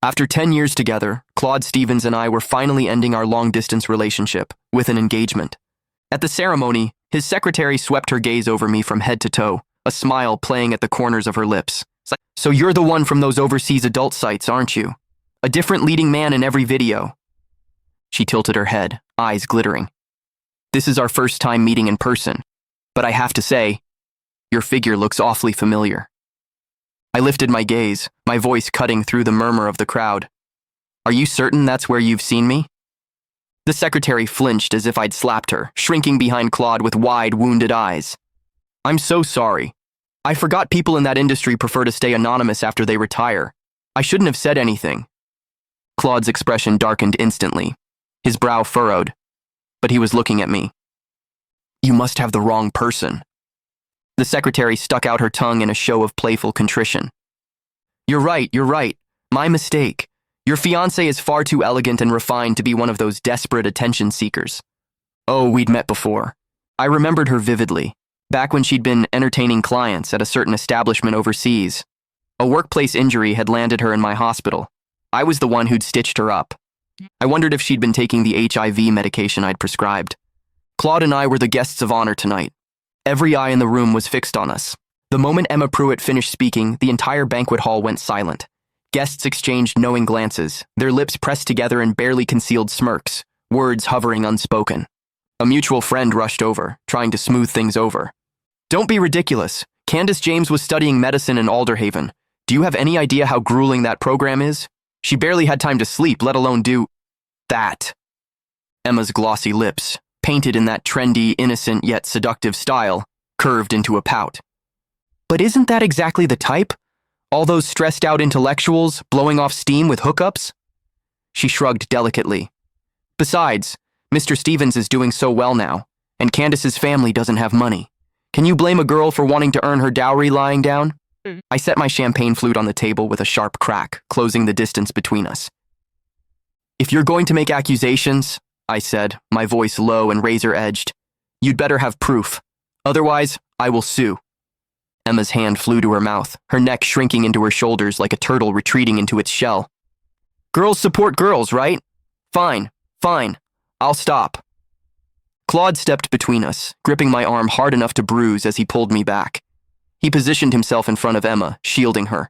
After 10 years together, Claude Stevens and I were finally ending our long-distance relationship with an engagement. At the ceremony, his secretary swept her gaze over me from head to toe, a smile playing at the corners of her lips. "So you're the one from those overseas adult sites, aren't you? A different leading man in every video." She tilted her head, eyes glittering. "This is our first time meeting in person, but I have to say, your figure looks awfully familiar." I lifted my gaze, my voice cutting through the murmur of the crowd. "Are you certain that's where you've seen me?" The secretary flinched as if I'd slapped her, shrinking behind Claude with wide, wounded eyes. "I'm so sorry. I forgot people in that industry prefer to stay anonymous after they retire. I shouldn't have said anything." Claude's expression darkened instantly, his brow furrowed, but he was looking at me. "You must have the wrong person." The secretary stuck out her tongue in a show of playful contrition. You're right. My mistake. Your fiancé is far too elegant and refined to be one of those desperate attention seekers." Oh, we'd met before. I remembered her vividly, back when she'd been entertaining clients at a certain establishment overseas. A workplace injury had landed her in my hospital. I was the one who'd stitched her up. I wondered if she'd been taking the HIV medication I'd prescribed. Claude and I were the guests of honor tonight. Every eye in the room was fixed on us. The moment Emma Pruitt finished speaking, the entire banquet hall went silent. Guests exchanged knowing glances, their lips pressed together in barely concealed smirks, words hovering unspoken. A mutual friend rushed over, trying to smooth things over. "Don't be ridiculous. Candace James was studying medicine in Alderhaven. Do you have any idea how grueling that program is? She barely had time to sleep, let alone do that." Emma's glossy lips, painted in that trendy, innocent yet seductive style, curved into a pout. "But isn't that exactly the type? All those stressed-out intellectuals blowing off steam with hookups?" She shrugged delicately. "Besides, Mr. Stevens is doing so well now, and Candace's family doesn't have money. Can you blame a girl for wanting to earn her dowry lying down?" I set my champagne flute on the table with a sharp crack, closing the distance between us. "If you're going to make accusations," I said, my voice low and razor-edged, "you'd better have proof. Otherwise, I will sue." Emma's hand flew to her mouth, her neck shrinking into her shoulders like a turtle retreating into its shell. "Girls support girls, right? Fine. I'll stop." Claude stepped between us, gripping my arm hard enough to bruise as he pulled me back. He positioned himself in front of Emma, shielding her.